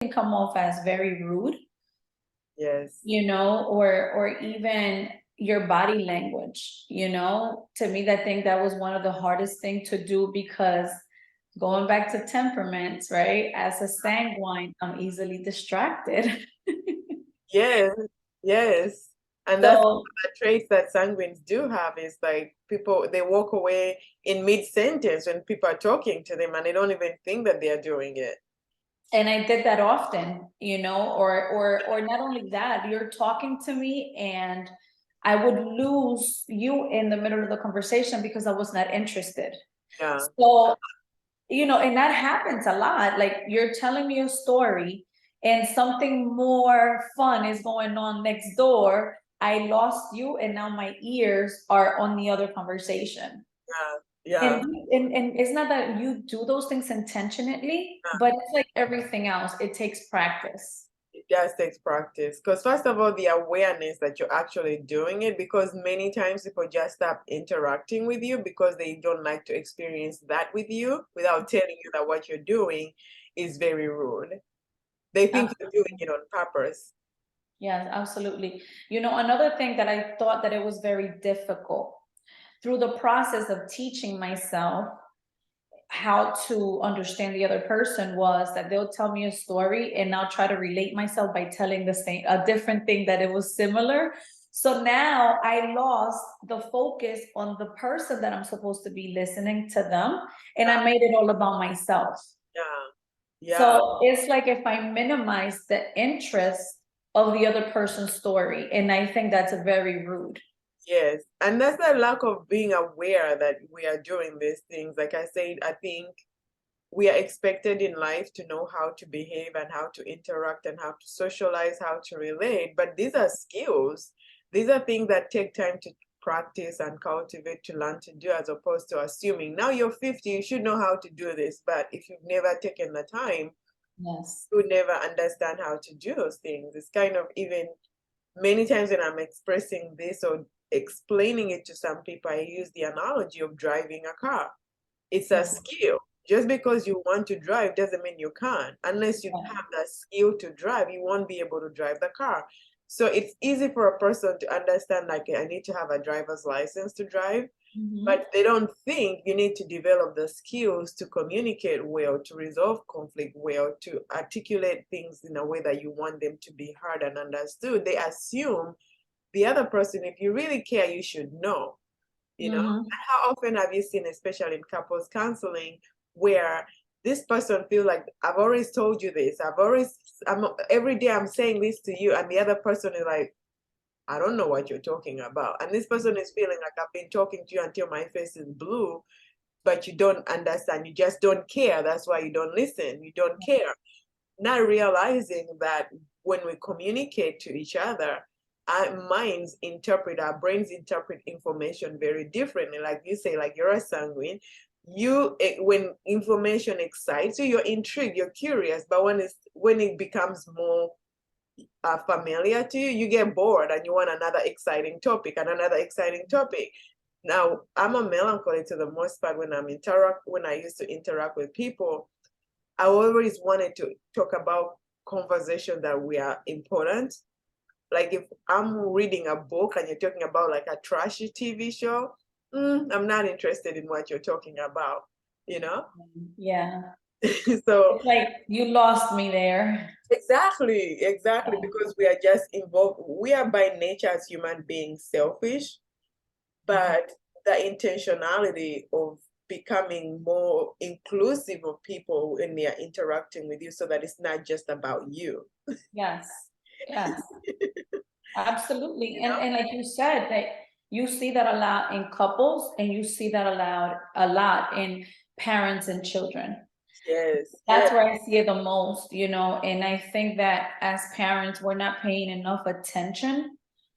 can come off as very rude, Yes. or even your body language, to me, I think that was one of the hardest things to do because going back to temperaments, right? As a sanguine, I'm easily distracted. Yes. Yes. And that's So, the traits that sanguines do have is like people, they walk away in mid-sentence when people are talking to them and they don't even think that they are doing it. and I did that often, or not only that, you're talking to me and I would lose you in the middle of the conversation because I was not interested. Yeah. So, and that happens a lot. Like you're telling me a story and something more fun is going on next door. I lost you, and now my ears are on the other conversation. Yeah. And Yeah. and it's not that you do those things intentionally, but it's like everything else, it takes practice. It does take practice. Because first of all, the awareness that you're actually doing it, because many times people just stop interacting with you because they don't like to experience that with you without telling you that what you're doing is very rude. They think you're doing Absolutely. it on purpose. Yes, absolutely. Another thing that I thought that it was very difficult through the process of teaching myself how to understand the other person was that they'll tell me a story and I'll try to relate myself by telling a different thing that it was similar. So now I lost the focus on the person that I'm supposed to be listening to them, and I made it all about myself. Yeah. Yeah. So it's like if I minimize the interest of the other person's story, and I think that's very rude. Yes. And that's the lack of being aware that we are doing these things. Like I said, I think we are expected in life to know how to behave and how to interact and how to socialize, how to relate. But these are skills. These are things that take time to practice and cultivate to learn to do, as opposed to assuming now you're 50, you should know how to do this. But if you've never taken the time, Yes. you would never understand how to do those things. It's kind of even many times when I'm expressing this or explaining it to some people, I use the analogy of driving a car. It's a Yes. skill. Just because you want to drive doesn't mean you can. Unless you have that skill to drive, you won't be able to drive the car. So it's easy for a person to understand, like, I need to have a driver's license to drive, Mhm. but they don't think you need to develop the skills to communicate well, to resolve conflict well, to articulate things in a way that you want them to be heard and understood. They assume the other person, if you really care, you should know. Mhm. How often have you seen, especially in couples counseling, where this person feel like, I've always told you this, I'm every day I'm saying this to you, and the other person is like, I don't know what you're talking about. And this person is feeling like, I've been talking to you until my face is blue, but you don't understand. You just don't care. That's why you don't listen. You don't care. Not realizing that when we communicate to each other, our minds interpret, our brains interpret information very differently. Like you say, like you're a sanguine. When information excites you, you're intrigued, you're curious. But when it becomes more familiar to you, you get bored and you want another exciting topic and another exciting topic. Now, I'm a melancholy to the most part when I used to interact with people. I always wanted to talk about conversations that were important. Like if I'm reading a book and you're talking about like a trashy TV show, I'm not interested in what you're talking about, you know? Yeah. So It's like you lost me there. exactly, because we are just involved. We are by nature as human beings selfish, but the intentionality of becoming more inclusive of people when they are interacting with you so that it's not just about you. Yes. Yes. Absolutely. You And like you said, that you see that a lot in couples and you see that a lot in parents and children. Yes, That's yes, where I see it the most, and I think that as parents, we're not paying enough attention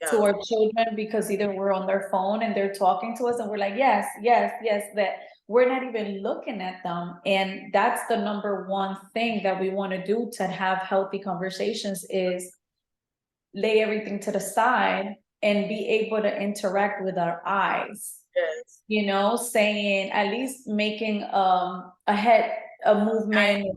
to yeah, our children because either we're on their phone and they're talking to us and we're like, yes, yes, yes, that we're not even looking at them. And that's the number one thing that we want to do to have healthy conversations is lay everything to the side and be able to interact with our eyes, yes. saying at least making a head a movement,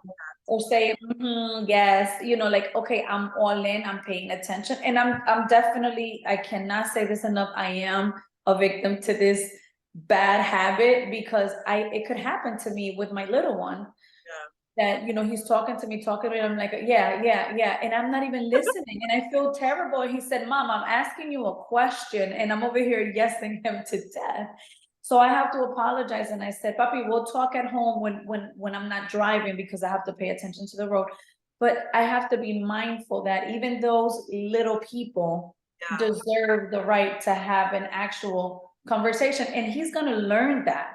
or say, "Mhm, yes," like, okay, I'm all in, I'm paying attention. And I'm definitely, I cannot say this enough, I am a victim to this bad habit, because it could happen to me with my little one, Yeah. that, he's talking to me, I'm like, yeah, yeah, yeah, and I'm not even listening, and I feel terrible. He said, "Mom, I'm asking you a question," and I'm over here yesing him to death. So I have to apologize, and I said, "Papi, we'll talk at home when I'm not driving, because I have to pay attention to the road." But I have to be mindful that even those little people Yeah. deserve the right to have an actual conversation, and he's gonna learn that.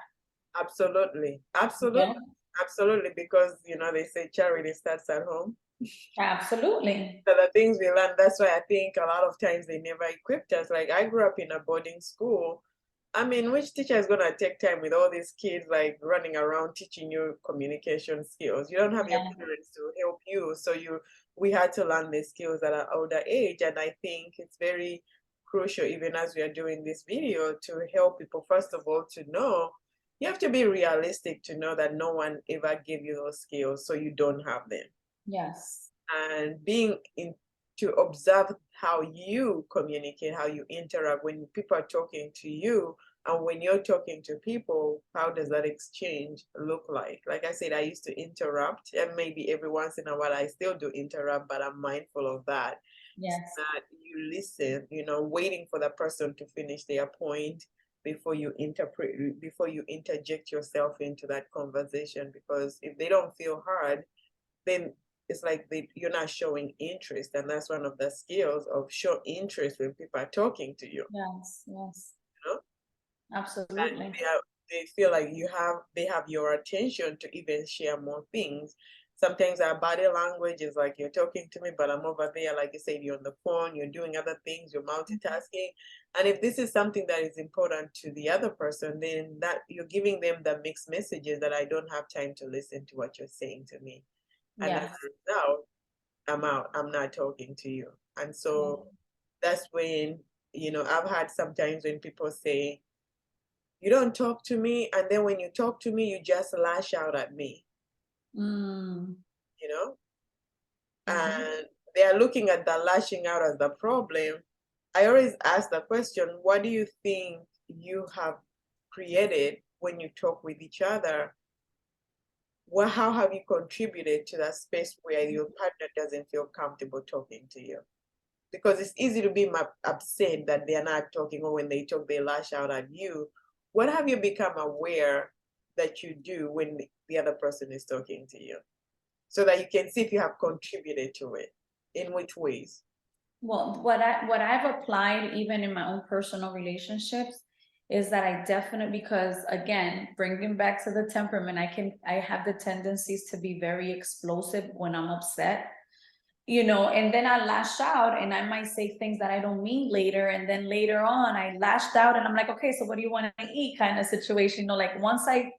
Absolutely. Yeah, Absolutely. Absolutely. Because, they say charity starts at home. absolutely. So the things we learn, that's why I think a lot of times they never equipped us. Like I grew up in a boarding school. I mean, which teacher is gonna take time with all these kids like running around teaching you communication skills? You don't have your Yeah, parents to help you. So we had to learn these skills at an older age. And I think it's very crucial, even as we are doing this video, to help people, first of all, to know you have to be realistic to know that no one ever gave you those skills, so you don't have them. yes, And being in to observe how you communicate, how you interact when people are talking to you, and when you're talking to people, how does that exchange look like? Like I said, I used to interrupt, and maybe every once in a while I still do interrupt, but I'm mindful of that. So yes, that you listen, waiting for the person to finish their point before you interpret, before you interject yourself into that conversation. Because if they don't feel heard, then it's like you're not showing interest, and that's one of the skills of show interest when people are talking to you. yes, yes, You know, and absolutely. they feel like they have your attention to even share more things. Sometimes our body language is like you're talking to me, but I'm over there, like you said, you're on the phone, you're doing other things, you're Mhm. multitasking. And if this is something that is important to the other person, then that you're giving them the mixed messages that I don't have time to listen to what you're saying to me. And as Yes, a result, I'm out. I'm not talking to you. And yeah. so that's when, I've had sometimes when people say, you don't talk to me. And then when you talk to me, you just lash out at me, Mm, you know? mhm. And they are looking at the lashing out as the problem. I always ask the question, what do you think you have created when you talk with each other? How have you contributed to that space where your partner doesn't feel comfortable talking to you? Because it's easy to be upset that they're not talking, or when they talk they lash out at you. What have you become aware that you do when the other person is talking to you, so that you can see if you have contributed to it, in which ways? Well, what I've applied even in my own personal relationships is that I definitely, because again, bringing back to the temperament, I have the tendencies to be very explosive when I'm upset, and then I lash out, and I might say things that I don't mean later, and then later on I lashed out and I'm like, okay, so what do you want to eat, kind of situation, like once I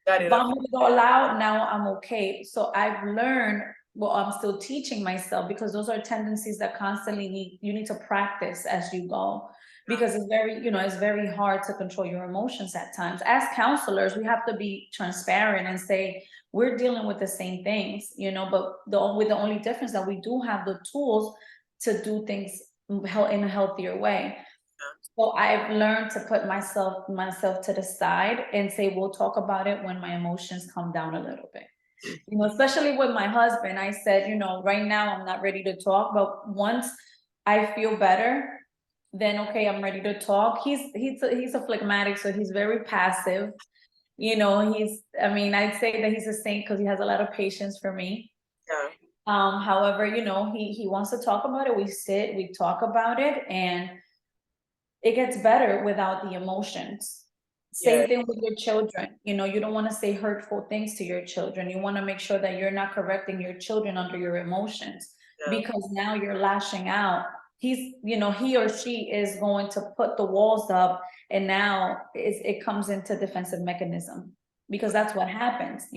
Got it up. vomit it all out, now I'm okay. So I've learned, well, I'm still teaching myself, because those are tendencies that constantly you need to practice as you go. Because it's very hard to control your emotions at times. As counselors, we have to be transparent and say we're dealing with the same things, but with the only difference that we do have the tools to do things in a healthier way. So I've learned to put myself to the side and say, we'll talk about it when my emotions come down a little bit. Especially with my husband, I said, right now I'm not ready to talk, but once I feel better, then okay, I'm ready to talk. He's a phlegmatic, so he's very passive. I mean, I'd say that he's a saint because he has a lot of patience for me. Yeah. However, he wants to talk about it. We sit, we talk about it, and it gets better without the emotions. Yeah. Same thing with your children. You don't want to say hurtful things to your children. You want to make sure that you're not correcting your children under your emotions, Yeah. because now you're lashing out. He or she is going to put the walls up, and now it comes into defensive mechanism, because that's what happens.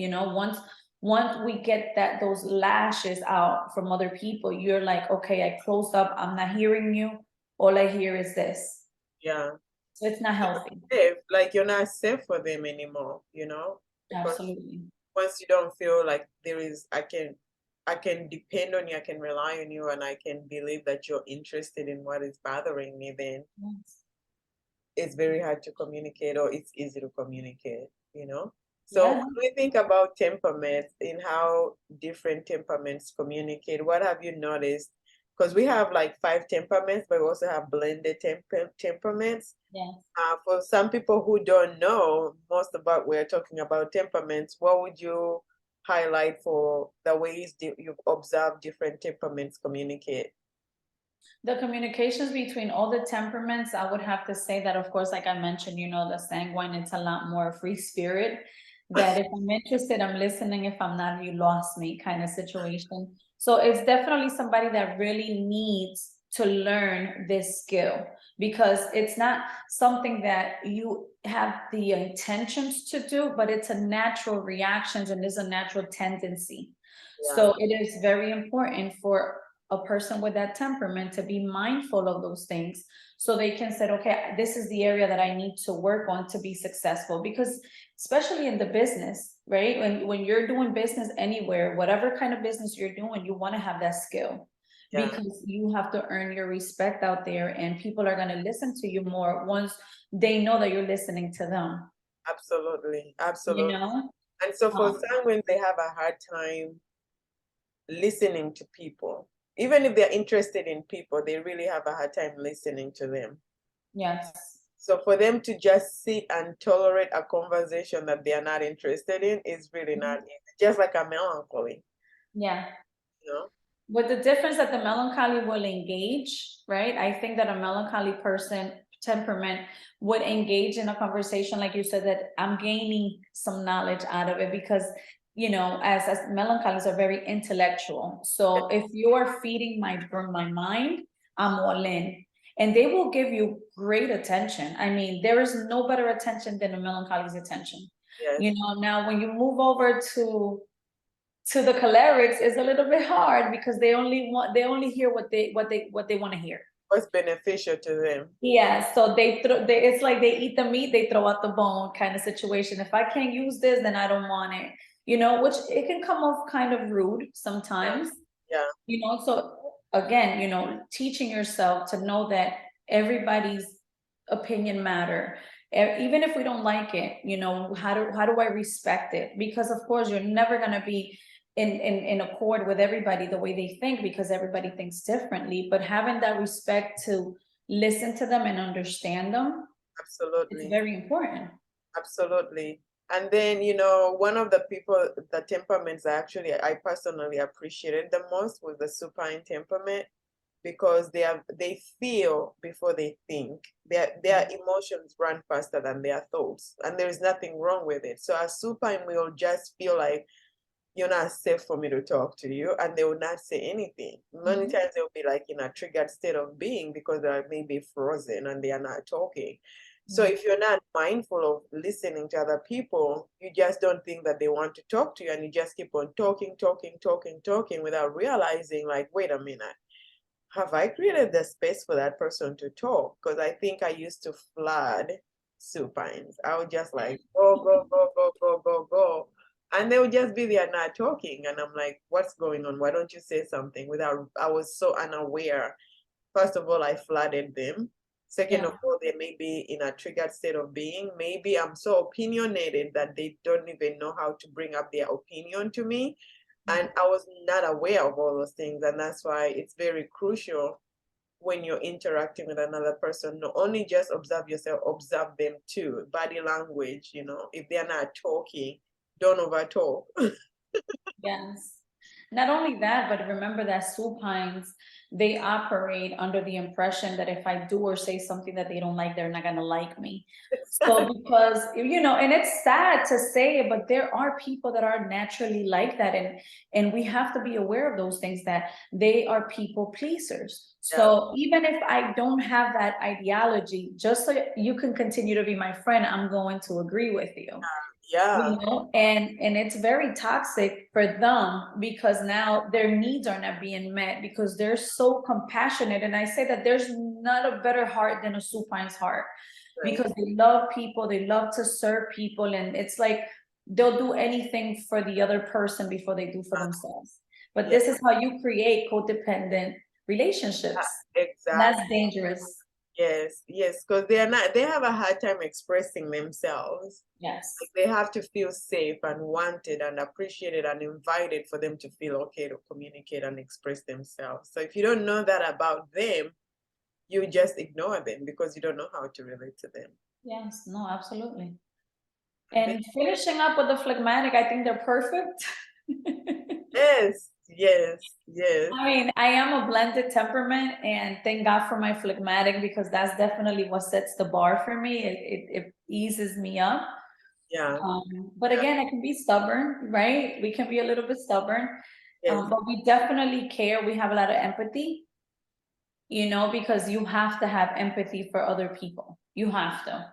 Once we get those lashes out from other people, you're like, okay, I closed up. I'm not hearing you. All I hear is this. Yeah. So it's not healthy. Safe, like you're not safe for them anymore, because Absolutely. once you don't feel like there is, I can depend on you, I can rely on you, and I can believe that you're interested in what is bothering me, then Yes. it's very hard to communicate, or it's easy to communicate, you know? So Yeah. when we think about temperaments and how different temperaments communicate, what have you noticed? Because we have like 5 temperaments, but we also have blended temperaments. Yes. For some people who don't know most about, we're talking about temperaments, what would you highlight for the ways you've observed different temperaments communicate? The communications between all the temperaments, I would have to say that, of course, like I mentioned, the sanguine, it's a lot more free spirit. That if I'm interested, I'm listening. If I'm not, you lost me kind of situation. So it's definitely somebody that really needs to learn this skill, because it's not something that you have the intentions to do, but it's a natural reactions and is a natural tendency. Yeah, So it is very important for a person with that temperament to be mindful of those things, so they can say, okay, this is the area that I need to work on to be successful. Because especially in the business, right, when you're doing business anywhere, whatever kind of business you're doing, you want to have that skill, yeah, because you have to earn your respect out there, and people are going to listen to you more once they know that you're listening to them, absolutely, you absolutely. know And so for um, some, when they have a hard time listening to people, even if they're interested in people, they really have a hard time listening to them. yes. So for them to just sit and tolerate a conversation that they are not interested in is really not easy. Just like a melancholy, Yeah. you know? With the difference that the melancholy will engage, right? I think that a melancholy person temperament would engage in a conversation, like you said, that I'm gaining some knowledge out of it, because as melancholies are very intellectual. So if you're feeding my mind, I'm all in. And they will give you great attention. I mean, there is no better attention than a melancholy's attention. Yes, Now when you move over to the cholerics, is a little bit hard, because they only hear what they want to hear. what's beneficial to them. Yeah, so it's like they eat the meat, they throw out the bone kind of situation. If I can't use this, then I don't want it. Which it can come off kind of rude Yeah, sometimes. yeah, So again, teaching yourself to know that everybody's opinion matter. Even if we don't like it, how do I respect it? Because of course you're never gonna be in accord with everybody the way they think, because everybody thinks differently. But having that respect to listen to them and understand them, it's absolutely. very important. Absolutely. And then, one of the people, the temperaments I personally appreciated the most was the supine temperament, because they feel before they think. Their emotions run faster than their thoughts, and there is nothing wrong with it. So as supine will just feel like you're not safe for me to talk to you, and they will not say anything. Many Mhm. times they'll be like in a triggered state of being because they're maybe frozen and they are not talking. So Yeah. if you're not mindful of listening to other people, you just don't think that they want to talk to you, and you just keep on talking, talking, talking, talking without realizing, like, wait a minute, have I created the space for that person to talk? Because I think I used to flood supines. I would just like go, go, go, go, go, go, go. And they would just be there not talking. And I'm like, what's going on? Why don't you say something? I was so unaware. First of all, I flooded them. Second Yeah. of all, they may be in a triggered state of being. Maybe I'm so opinionated that they don't even know how to bring up their opinion to me. And I was not aware of all those things. And that's why it's very crucial when you're interacting with another person, not only just observe yourself, observe them too. Body language, if they're not talking, don't over talk. Yes. Not only that, but remember that supines, they operate under the impression that if I do or say something that they don't like, they're not gonna like me. So because, and it's sad to say it, but there are people that are naturally like that. And we have to be aware of those things, that they are people pleasers. Yeah, So even if I don't have that ideology, just so you can continue to be my friend, I'm going to agree with you. yeah, And it's very toxic for them, because now their needs are not being met, because they're so compassionate. And I say that there's not a better heart than a supine's heart, right. because they love people, they love to serve people. And it's like they'll do anything for the other person before they do for themselves. But Yeah, this is how you create codependent relationships. And exactly. that's dangerous. Yes, yes, because they have a hard time expressing themselves. Yes. Like they have to feel safe and wanted and appreciated and invited for them to feel okay to communicate and express themselves. So if you don't know that about them, you just ignore them because you don't know how to relate to them. Yes. No, absolutely. And they, And finishing up with the phlegmatic, I think they're perfect. yes, yes, yes, I mean, I am a blended temperament, and thank God for my phlegmatic because that's definitely what sets the bar for me. It eases me up. yeah, But yeah, again, I can be stubborn, right? We can be a little bit stubborn, yes, but we definitely care. We have a lot of empathy, because you have to have empathy for other people. You have to.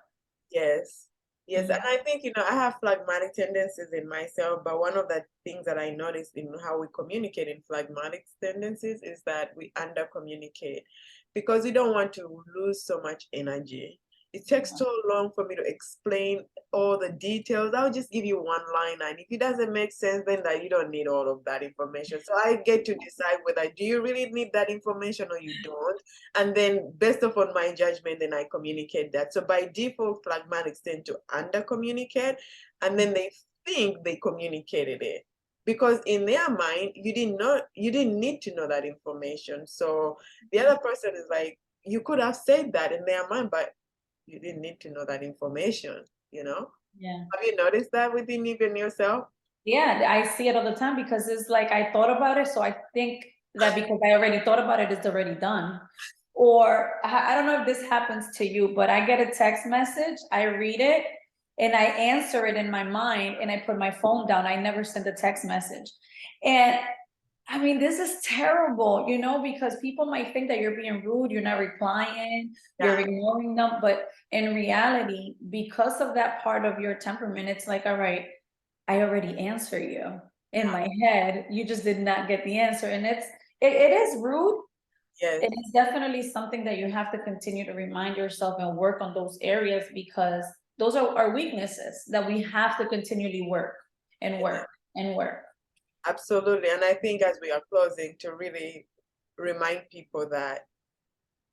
yes, yes. And Mhm. I think, I have phlegmatic tendencies in myself, but one of the things that I noticed in how we communicate in phlegmatic tendencies is that we under communicate because we don't want to lose so much energy. It takes so long for me to explain all the details. I'll just give you one line, and if it doesn't make sense, then that you don't need all of that information. So I get to decide whether do you really need that information or you don't. And then based upon my judgment, then I communicate that. So by default, phlegmatics tend to under communicate, and then they think they communicated it because in their mind you didn't need to know that information. So the other person is like, you could have said that in their mind, but you didn't need to know that information. Yeah. Have you noticed that within even yourself? Yeah, I see it all the time because it's like I thought about it, so I think that because I already thought about it, it's already done. Or I don't know if this happens to you, but I get a text message, I read it, and I answer it in my mind, and I put my phone down. I never send a text message. And I mean, this is terrible, because people might think that you're being rude, you're not replying, you're Yeah, ignoring them. But in reality, because of that part of your temperament, it's like, all right, I already answer you in yeah, my head. You just did not get the answer. And it is rude. yes, It is definitely something that you have to continue to remind yourself and work on those areas because those are our weaknesses that we have to continually work and yeah, work and work. absolutely. And I think as we are closing, to really remind people that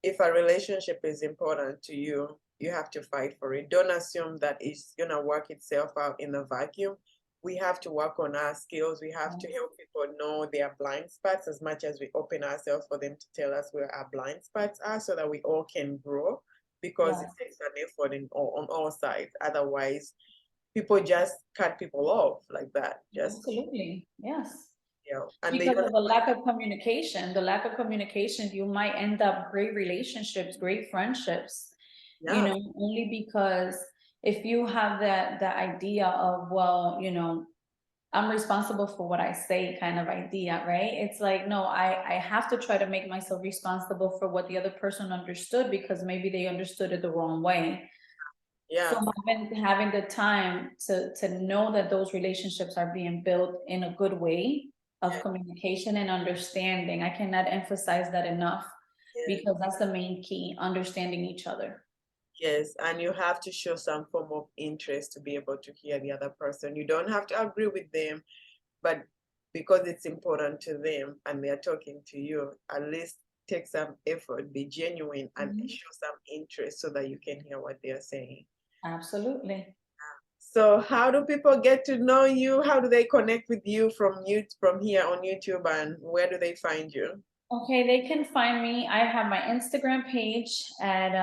if a relationship is important to you, you have to fight for it. Don't assume that it's gonna work itself out in a vacuum. We have to work on our skills. We have to help people know their blind spots as much as we open ourselves for them to tell us where our blind spots are so that we all can grow because it Yes, takes an effort on all sides. Otherwise, people just cut people off like that. Just, absolutely. Yes. and they Because don't, of the lack of communication, you might end up great relationships, great friendships, yeah, only because if you have that idea of, well, I'm responsible for what I say kind of idea, right? It's like, no, I have to try to make myself responsible for what the other person understood because maybe they understood it the wrong way. So yeah, having the time to know that those relationships are being built in a good way of yeah, communication and understanding. I cannot emphasize that enough yeah. because that's the main key, understanding each other. Yes, and you have to show some form of interest to be able to hear the other person. You don't have to agree with them, but because it's important to them and they're talking to you, at least take some effort, be genuine, and Mhm. show some interest so that you can hear what they're saying. Absolutely. So, how do people get to know you? How do they connect with you from here on YouTube, and where do they find you? Okay, they can find me. I have my Instagram page at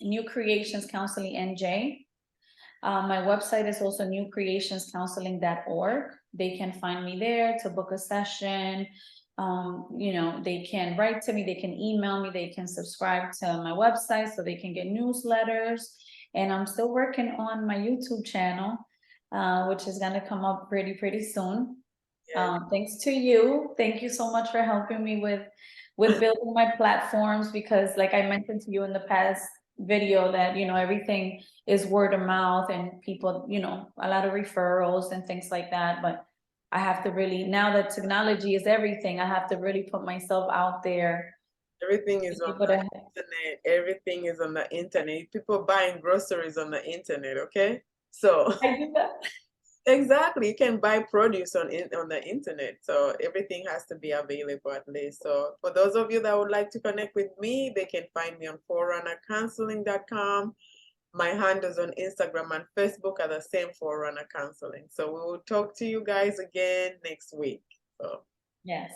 New Creations Counseling NJ. My website is also newcreationscounseling.org. They can find me there to book a session. They can write to me, they can email me, they can subscribe to my website so they can get newsletters. And I'm still working on my YouTube channel, which is going to come up pretty soon. Yes, Thanks to you. Thank you so much for helping me with building my platforms because like I mentioned to you in the past video that everything is word of mouth and people, a lot of referrals and things like that. But I have to really, now that technology is everything, I have to really put myself out there everything for is on people to the internet. Everything is on the internet. People buying groceries on the internet. Okay, so I do that. Exactly. You can buy produce on the internet. So everything has to be available at least. So for those of you that would like to connect with me, they can find me on forerunnercounseling.com. My handles on Instagram and Facebook are the same, Forerunner Counseling. So we will talk to you guys again next week. So Yes.